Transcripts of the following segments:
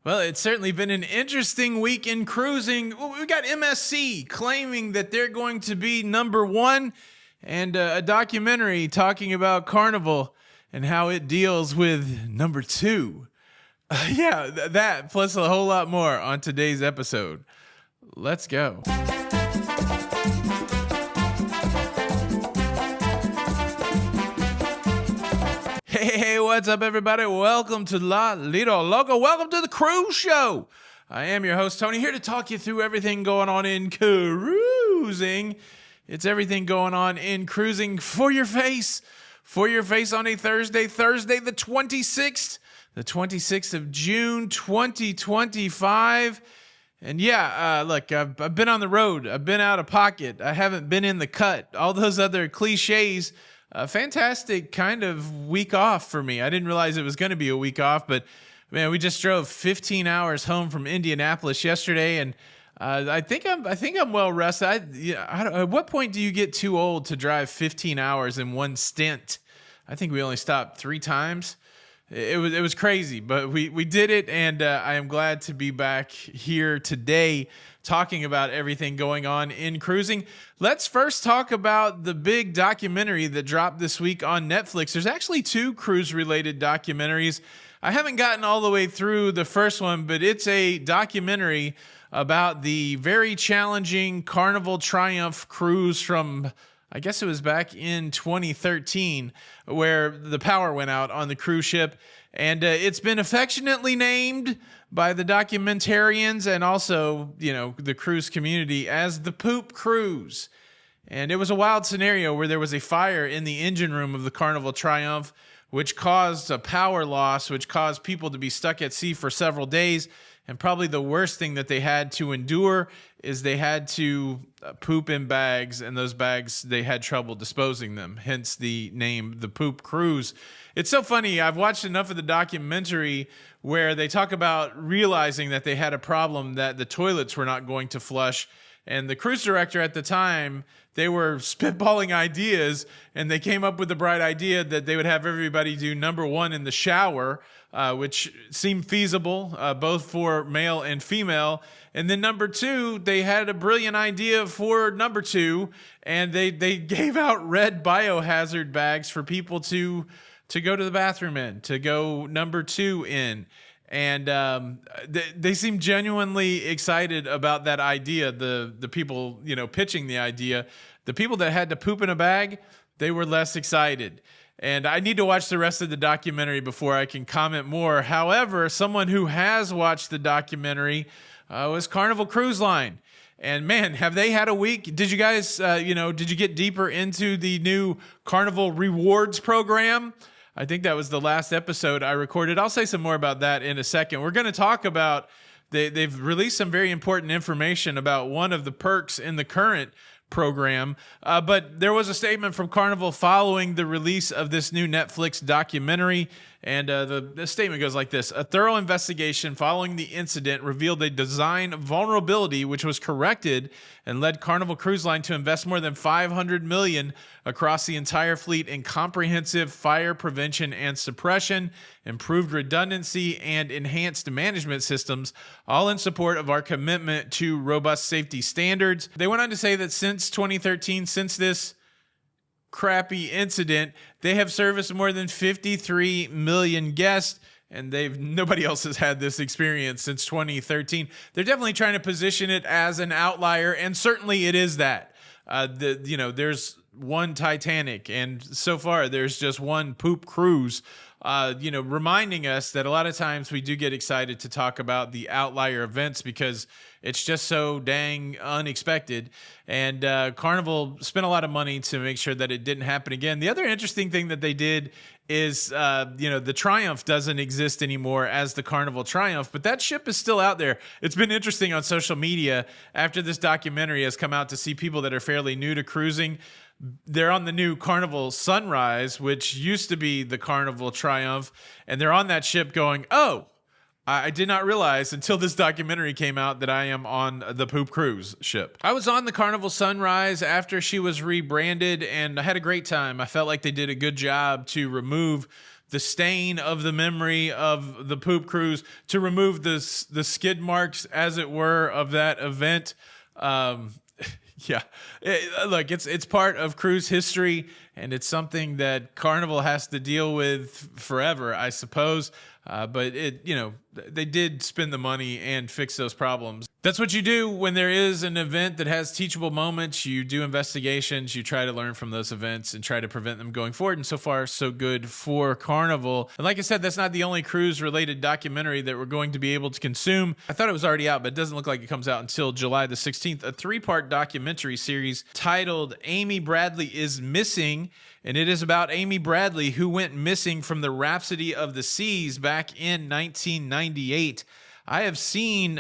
Well, it's certainly been an interesting week in cruising. We got MSC claiming that they're going to be number one, and a documentary talking about Carnival and how it deals with number two. That plus a whole lot more on today's episode. Let's go. Hey, what's up, everybody? Welcome to La Lido Loco. Welcome to the Cruise Show. I am your host, Tony, here to talk you through everything going on in cruising. It's everything going on in cruising for your face on a Thursday the 26th of June, 2025. And look, I've been on the road. I've been out of pocket. I haven't been in the cut. All those other cliches. A fantastic kind of week off for me. I didn't realize it was going to be a week off, but man, we just drove 15 hours home from Indianapolis yesterday, and I think I'm well rested. At what point do you get too old to drive 15 hours in one stint? I think we only stopped 3 times. It was crazy, but we did it, and I am glad to be back here today talking about everything going on in cruising. Let's first talk about the big documentary that dropped this week on Netflix. There's actually 2 cruise-related documentaries. I haven't gotten all the way through the first one, but it's a documentary about the very challenging Carnival Triumph cruise from, I guess it was back in 2013, where the power went out on the cruise ship. And it's been affectionately named by the documentarians and also, the cruise community as the Poop Cruise. And it was a wild scenario where there was a fire in the engine room of the Carnival Triumph, which caused a power loss, which caused people to be stuck at sea for several days. And probably the worst thing that they had to endure is they had to poop in bags, and those bags, they had trouble disposing them, hence the name, the Poop Cruise. It's so funny. I've watched enough of the documentary where they talk about realizing that they had a problem, that the toilets were not going to flush. And the cruise director at the time, they were spitballing ideas, and they came up with the bright idea that they would have everybody do number 1 in the shower, which seemed feasible, both for male and female. And then number 2, they had a brilliant idea for number 2, and they gave out red biohazard bags for people to go to the bathroom in, to go number 2 in. And they seem genuinely excited about that idea. The people, pitching the idea. The people that had to poop in a bag, they were less excited. And I need to watch the rest of the documentary before I can comment more. However, someone who has watched the documentary was Carnival Cruise Line. And man, have they had a week? Did you guys, did you get deeper into the new Carnival Rewards Program? I think that was the last episode I recorded. I'll say some more about that in a second. We're going to talk about, they've released some very important information about one of the perks in the current program. But there was a statement from Carnival following the release of this new Netflix documentary. And the statement goes like this: a thorough investigation following the incident revealed a design vulnerability which was corrected and led Carnival Cruise Line to invest more than $500 million across the entire fleet in comprehensive fire prevention and suppression, improved redundancy, and enhanced management systems, all in support of our commitment to robust safety standards. They went on to say that since 2013, since this crappy incident, they have serviced more than 53 million guests, and nobody else has had this experience since 2013. They're definitely trying to position it as an outlier, and certainly it is that. There's one Titanic, and so far there's just one Poop Cruise. Reminding us that a lot of times we do get excited to talk about the outlier events because it's just so dang unexpected. And Carnival spent a lot of money to make sure that it didn't happen again. The other interesting thing that they did is, the Triumph doesn't exist anymore as the Carnival Triumph, but that ship is still out there. It's been interesting on social media after this documentary has come out to see people that are fairly new to cruising. They're on the new Carnival Sunrise, which used to be the Carnival Triumph, and they're on that ship going, oh, I did not realize until this documentary came out that I am on the Poop Cruise ship. I was on the Carnival Sunrise after she was rebranded, and I had a great time. I felt like they did a good job to remove the stain of the memory of the poop cruise, to remove the skid marks, as it were, of that event. Yeah, look, it's part of cruise history, and it's something that Carnival has to deal with forever, I suppose. But they did spend the money and fix those problems. That's what you do when there is an event that has teachable moments. You do investigations, you try to learn from those events and try to prevent them going forward. And so far, so good for Carnival. And like I said, that's not the only cruise-related documentary that we're going to be able to consume. I thought it was already out, but it doesn't look like it comes out until July the 16th. A 3-part documentary series titled Amy Bradley is Missing. And it is about Amy Bradley, who went missing from the Rhapsody of the Seas back in 1998. I have seen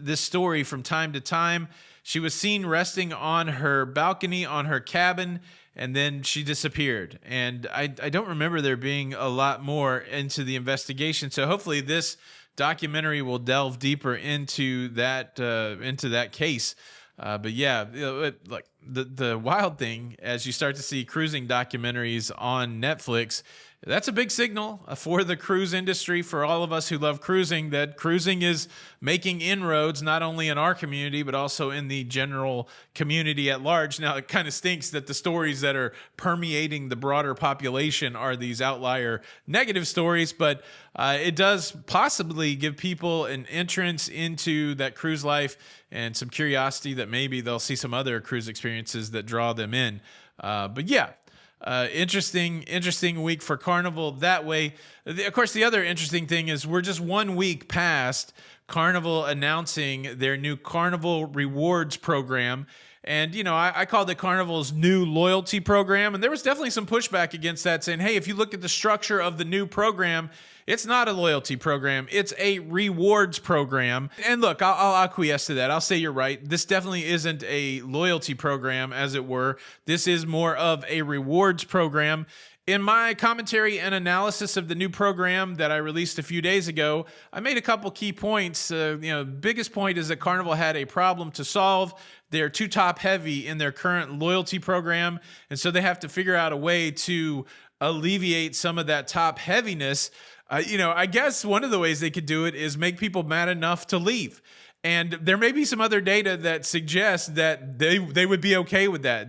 this story from time to time. She was seen resting on her balcony on her cabin, and then she disappeared. And I don't remember there being a lot more into the investigation. So hopefully this documentary will delve deeper into that case. But yeah, like the wild thing, as you start to see cruising documentaries on Netflix, that's a big signal for the cruise industry, for all of us who love cruising, that cruising is making inroads, not only in our community, but also in the general community at large. Now, it kind of stinks that the stories that are permeating the broader population are these outlier negative stories, but it does possibly give people an entrance into that cruise life and some curiosity that maybe they'll see some other cruise experiences that draw them in. But yeah, interesting week for Carnival that way. Of course, the other interesting thing is we're just 1 week past Carnival announcing their new Carnival Rewards Program. And, I called it Carnival's new loyalty program. And there was definitely some pushback against that, saying, hey, if you look at the structure of the new program, it's not a loyalty program. It's a rewards program. And look, I'll acquiesce to that. I'll say you're right. This definitely isn't a loyalty program, as it were. This is more of a rewards program. In my commentary and analysis of the new program that I released a few days ago, I made a couple key points. Biggest point is that Carnival had a problem to solve. They're too top heavy in their current loyalty program, and so they have to figure out a way to alleviate some of that top heaviness. I guess one of the ways they could do it is make people mad enough to leave. And there may be some other data that suggests that they would be okay with that.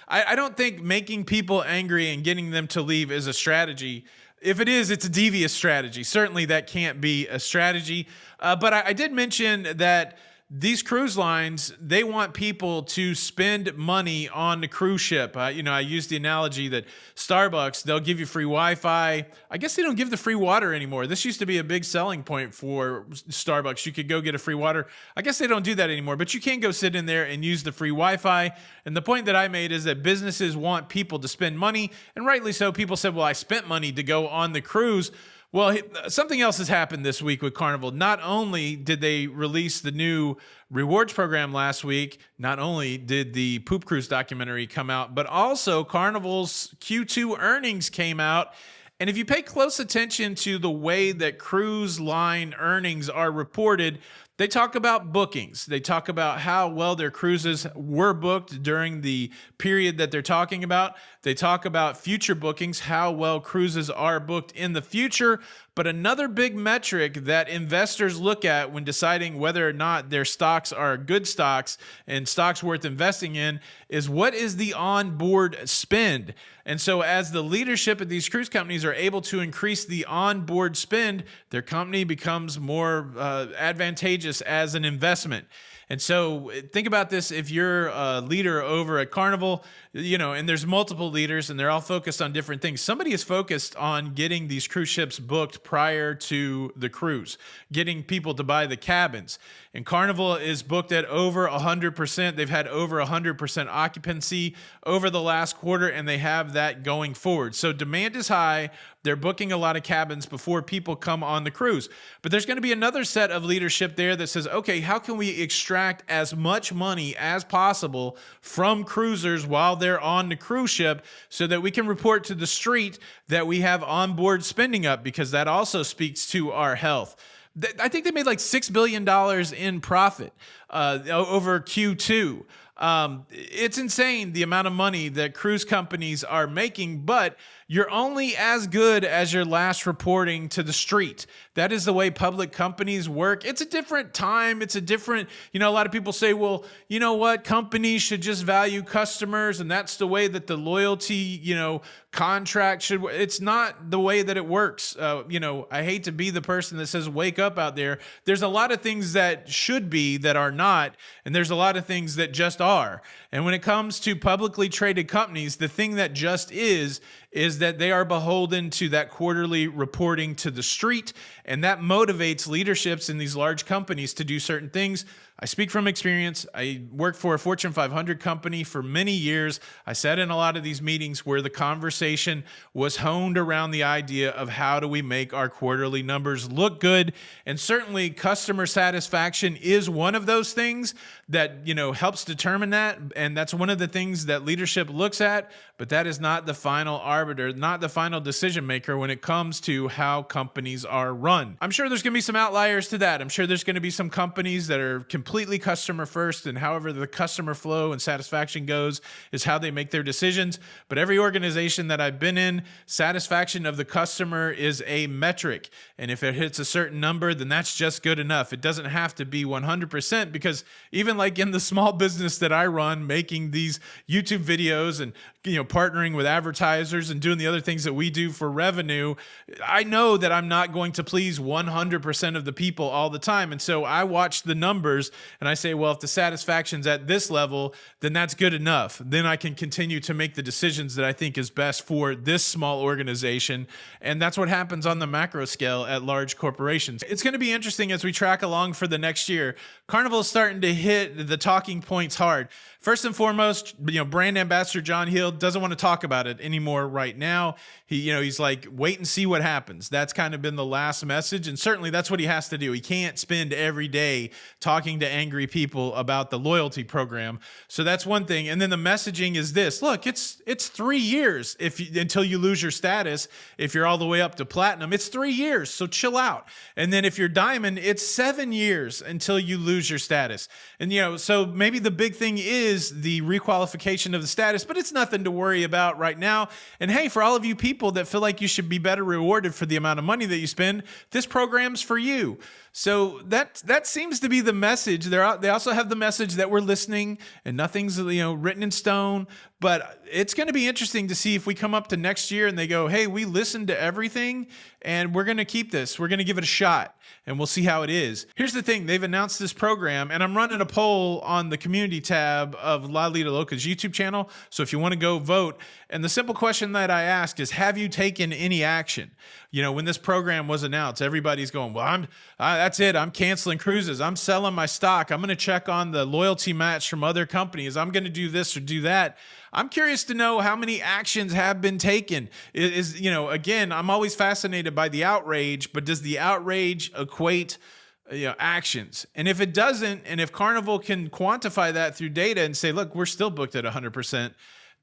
I don't think making people angry and getting them to leave is a strategy. If it is, it's a devious strategy. Certainly that can't be a strategy. But I did mention that these cruise lines, they want people to spend money on the cruise ship. I used the analogy that Starbucks, they'll give you free Wi-Fi. I guess they don't give the free water anymore. This used to be a big selling point for Starbucks. You could go get a free water. I guess they don't do that anymore, but you can go sit in there and use the free Wi-Fi. And the point that I made is that businesses want people to spend money, and rightly so. People said, well, I spent money to go on the cruise. Well, something else has happened this week with Carnival. Not only did they release the new rewards program last week, not only did the Poop Cruise documentary come out, but also Carnival's Q2 earnings came out. And if you pay close attention to the way that cruise line earnings are reported, they talk about bookings. They talk about how well their cruises were booked during the period that they're talking about. They talk about future bookings, how well cruises are booked in the future. But another big metric that investors look at when deciding whether or not their stocks are good stocks and stocks worth investing in is what is the onboard spend. And so as the leadership of these cruise companies are able to increase the onboard spend, their company becomes more advantageous as an investment. And so think about this. If you're a leader over at Carnival, and there's multiple leaders and they're all focused on different things. Somebody is focused on getting these cruise ships booked prior to the cruise, getting people to buy the cabins. And Carnival is booked at over 100%. They've had over 100% occupancy over the last quarter, and they have that going forward. So demand is high. They're booking a lot of cabins before people come on the cruise. But there's going to be another set of leadership there that says, okay, how can we extract as much money as possible from cruisers while they're on the cruise ship so that we can report to the street that we have onboard spending up, because that also speaks to our health. I think they made like $6 billion in profit over Q2. It's insane the amount of money that cruise companies are making, but you're only as good as your last reporting to the street. That is the way public companies work. It's a different time. It's a different, a lot of people say, well, you know what? Companies should just value customers, and that's the way that the loyalty, contract should. It's not the way that it works. I hate to be the person that says, wake up out there. There's a lot of things that should be that are not, and there's a lot of things that just are. And when it comes to publicly traded companies, the thing that just is that they are beholden to that quarterly reporting to the street, and that motivates leaderships in these large companies to do certain things. I speak from experience. I worked for a Fortune 500 company for many years. I sat in a lot of these meetings where the conversation was honed around the idea of how do we make our quarterly numbers look good. And certainly customer satisfaction is one of those things that, helps determine that. And that's one of the things that leadership looks at, but that is not the final arbiter, not the final decision maker when it comes to how companies are run. I'm sure there's going to be some outliers to that. I'm sure there's going to be some companies that are completely customer first, and however the customer flow and satisfaction goes is how they make their decisions. But every organization that I've been in, satisfaction of the customer is a metric. And if it hits a certain number, then that's just good enough. It doesn't have to be 100%, because even like in the small business that I run, making these YouTube videos and partnering with advertisers and doing the other things that we do for revenue, I know that I'm not going to please 100% of the people all the time. And so I watch the numbers and I say, well, if the satisfaction's at this level, then that's good enough. Then I can continue to make the decisions that I think is best for this small organization. And that's what happens on the macro scale at large corporations. It's going to be interesting as we track along for the next year. Carnival is starting to hit the talking points hard. First and foremost, brand ambassador John Hill doesn't want to talk about it anymore right now. He's like, wait and see what happens. That's kind of been the last message. And certainly that's what he has to do. He can't spend every day talking to angry people about the loyalty program. So that's one thing. And then the messaging is this: look, it's 3 years until you lose your status. If you're all the way up to platinum, it's 3 years. So chill out. And then if you're diamond, it's 7 years until you lose your status. And, so maybe the big thing is the requalification of the status, but it's nothing to worry about right now. And hey, for all of you people that feel like you should be better rewarded for the amount of money that you spend, this program's for you. So that seems to be the message. They also have the message that we're listening and nothing's written in stone. But it's going to be interesting to see if we come up to next year and they go, hey, we listened to everything and we're going to keep this. We're going to give it a shot and we'll see how it is. Here's the thing. They've announced this program, and I'm running a poll on the community tab of La Lita Loca's YouTube channel. So if you want to go vote, and the simple question that I ask is, have you taken any action? When this program was announced, everybody's going, well, that's it. I'm canceling cruises. I'm selling my stock. I'm going to check on the loyalty match from other companies. I'm going to do this or do that. I'm curious to know how many actions have been taken. Again, I'm always fascinated by the outrage, but does the outrage equate actions? And if it doesn't, and if Carnival can quantify that through data and say, look, we're still booked at 100%,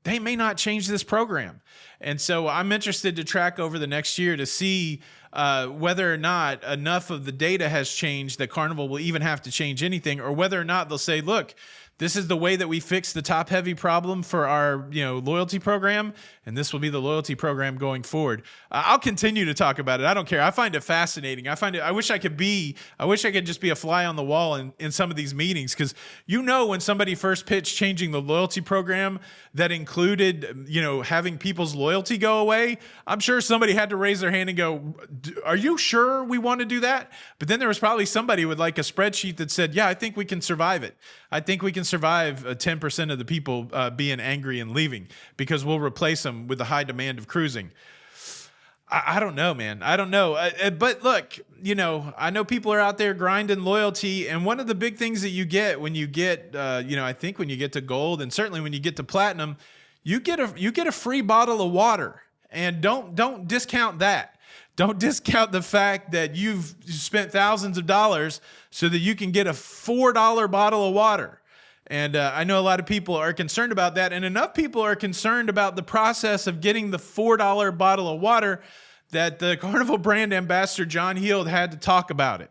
they may not change this program. And so I'm interested to track over the next year to see whether or not enough of the data has changed that Carnival will even have to change anything, or whether or not they'll say, look, this is the way that we fix the top heavy problem for our loyalty program, and this will be the loyalty program going forward. I'll continue to talk about it. I don't care. I find it fascinating. I wish I could just be a fly on the wall in some of these meetings, because when somebody first pitched changing the loyalty program that included having people's loyalty go away, I'm sure somebody had to raise their hand and go, are you sure we want to do that? But then there was probably somebody with like a spreadsheet that said, yeah, I think we can survive it. I think we can survive 10% of the people being angry and leaving, because we'll replace them with the high demand of cruising. I don't know, man. I don't know. But look, I know people are out there grinding loyalty. And one of the big things that you get when you get, I think when you get to gold, and certainly when you get to platinum, you get a free bottle of water. And don't discount that. Don't discount the fact that you've spent thousands of dollars so that you can get a $4 bottle of water. And I know a lot of people are concerned about that, and enough people are concerned about the process of getting the $4 bottle of water that the Carnival brand ambassador John Hill had to talk about it.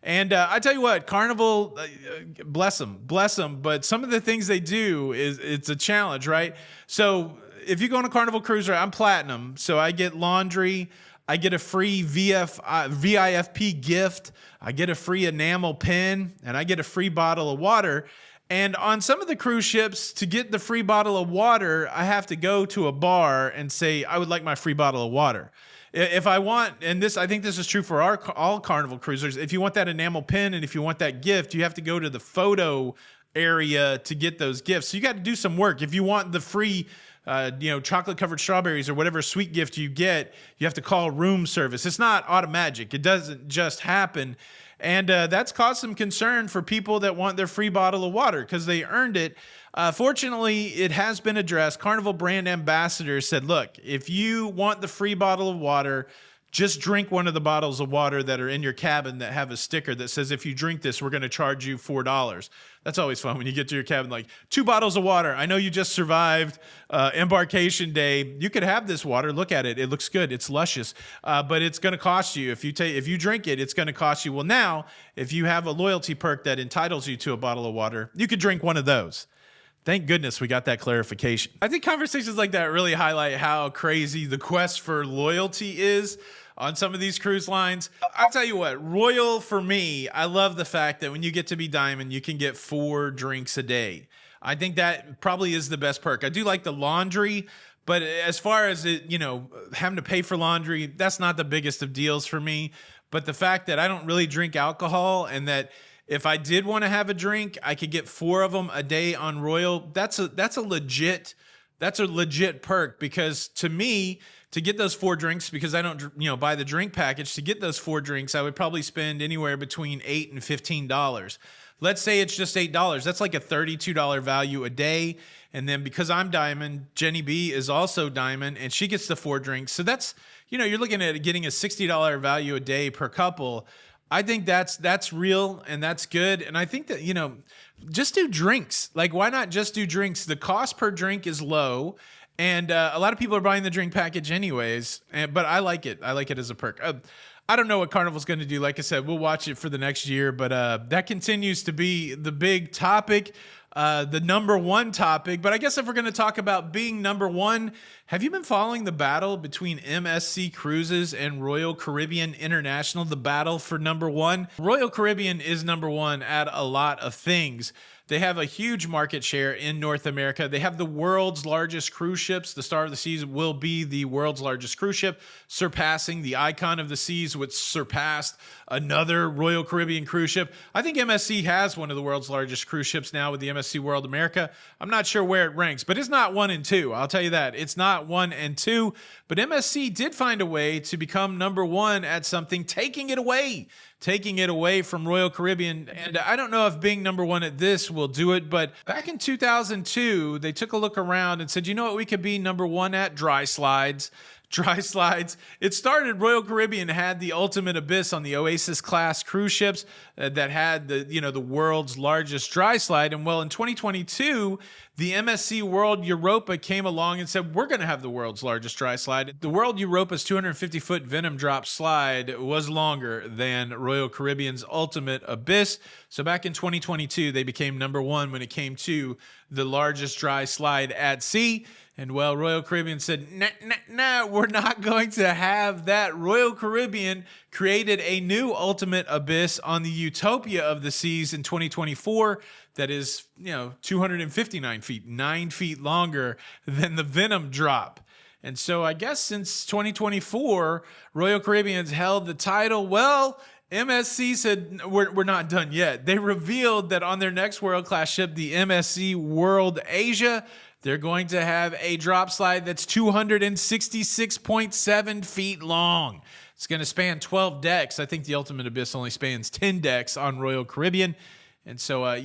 And I tell you what, Carnival, bless them. But some of the things they do it's a challenge, right? So if you go on a Carnival cruise, right, I'm platinum, so I get laundry. I get a free VIFP gift. I get a free enamel pin, and I get a free bottle of water. And on some of the cruise ships, to get the free bottle of water, I have to go to a bar and say, I would like my free bottle of water. If I want, and this, I think this is true for all Carnival cruisers, if you want that enamel pin and if you want that gift, you have to go to the photo area to get those gifts. So you got to do some work. If you want the free chocolate covered strawberries or whatever sweet gift you get, you have to call room service. It's not automatic. It doesn't just happen. And that's caused some concern for people that want their free bottle of water because they earned it. Fortunately, it has been addressed. Carnival brand ambassadors said, look, if you want the free bottle of water, just drink one of the bottles of water that are in your cabin that have a sticker that says, if you drink this, we're going to charge you $4. That's always fun when you get to your cabin, like 2 bottles of water. I know you just survived embarkation day. You could have this water. Look at it. It looks good. It's luscious, but it's going to cost you. If you drink it, it's going to cost you. Well, now, if you have a loyalty perk that entitles you to a bottle of water, you could drink one of those. Thank goodness we got that clarification. I think conversations like that really highlight how crazy the quest for loyalty is on some of these cruise lines. I'll tell you what, Royal for me, I love the fact that when you get to be Diamond, you can get 4 drinks a day. I think that probably is the best perk. I do like the laundry, but as far as it, having to pay for laundry, that's not the biggest of deals for me. But the fact that I don't really drink alcohol and that if I did want to have a drink, I could get 4 of them a day on Royal. That's a legit perk, because to me, to get those 4 drinks, because I don't, buy the drink package, to get those 4 drinks, I would probably spend anywhere between $8 and $15. Let's say it's just $8. That's like a $32 value a day. And then because I'm Diamond, Jenny B is also Diamond, and she gets the 4 drinks. So that's, you're looking at getting a $60 value a day per couple. I think that's real and that's good. And I think that, just do drinks. Like, why not just do drinks? The cost per drink is low. And a lot of people are buying the drink package anyways, but I like it. I like it as a perk. I don't know what Carnival's going to do. Like I said, we'll watch it for the next year, but that continues to be the big topic, the number one topic. But I guess if we're going to talk about being number one, have you been following the battle between MSC Cruises and Royal Caribbean International, the battle for number one? Royal Caribbean is number one at a lot of things. They have a huge market share in North America. They have the world's largest cruise ships. The Star of the Seas will be the world's largest cruise ship, surpassing the Icon of the Seas, which surpassed another Royal Caribbean cruise ship. I think MSC has one of the world's largest cruise ships now with the MSC World America. I'm not sure where it ranks, but it's not 1 and 2. I'll tell you that. It's not 1 and 2, but MSC did find a way to become number one at something, taking it away from Royal Caribbean. And I don't know if being number one at this will do it, but back in 2002, they took a look around and said, you know what, we could be number one at? Dry slides. It started, Royal Caribbean had the Ultimate Abyss on the Oasis class cruise ships that had the world's largest dry slide. And well, in 2022, the MSC World Europa came along and said, we're going to have the world's largest dry slide. The World Europa's 250-foot Venom Drop slide was longer than Royal Caribbean's Ultimate Abyss. So back in 2022, they became number one when it came to the largest dry slide at sea. And well, Royal Caribbean said, nah, we're not going to have that. Royal Caribbean created a new Ultimate Abyss on the Utopia of the Seas in 2024 that is, 259 feet, 9 feet longer than the Venom Drop. And so I guess since 2024, Royal Caribbean's held the title. Well, MSC said, we're not done yet. They revealed that on their next world-class ship, the MSC World Asia, they're going to have a drop slide that's 266.7 feet long. It's going to span 12 decks. I think the Ultimate Abyss only spans 10 decks on Royal Caribbean. And so, I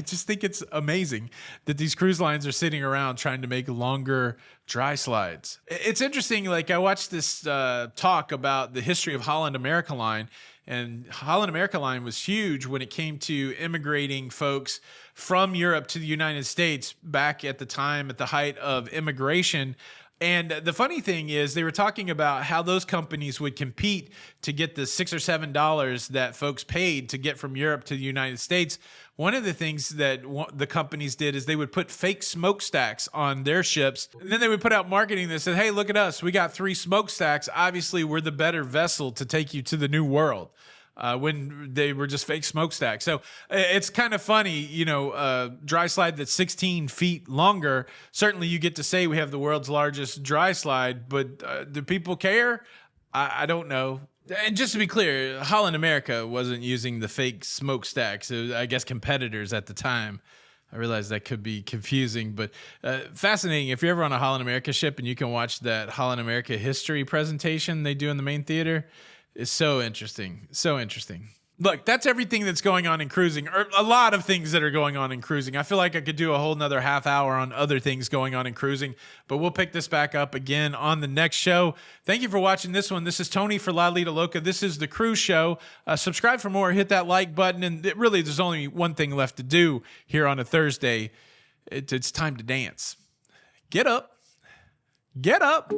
just think it's amazing that these cruise lines are sitting around trying to make longer dry slides. It's interesting. Like, I watched this talk about the history of Holland America Line, and Holland America Line was huge when it came to immigrating folks from Europe to the United States back at the time, at the height of immigration. And the funny thing is, they were talking about how those companies would compete to get the $6 or $7 that folks paid to get from Europe to the United States. One of the things that the companies did is they would put fake smokestacks on their ships. And then they would put out marketing that said, hey, look at us. We got 3 smokestacks. Obviously, we're the better vessel to take you to the new world. When they were just fake smokestacks. So it's kind of funny, you know, dry slide that's 16 feet longer. Certainly you get to say we have the world's largest dry slide, but do people care? I don't know. And just to be clear, Holland America wasn't using the fake smokestacks. It was, I guess, competitors at the time. I realize that could be confusing, but fascinating. If you're ever on a Holland America ship and you can watch that Holland America history presentation they do in the main theater, it's so interesting. So interesting. Look, that's everything that's going on in cruising, or a lot of things that are going on in cruising. I feel like I could do a whole nother half hour on other things going on in cruising, but we'll pick this back up again on the next show. Thank you for watching this one. This is Tony for La Lita Loca. This is the Cruise Show. Subscribe for more. Hit that like button. And really, there's only one thing left to do here on a Thursday. It's time to dance. Get up. Get up.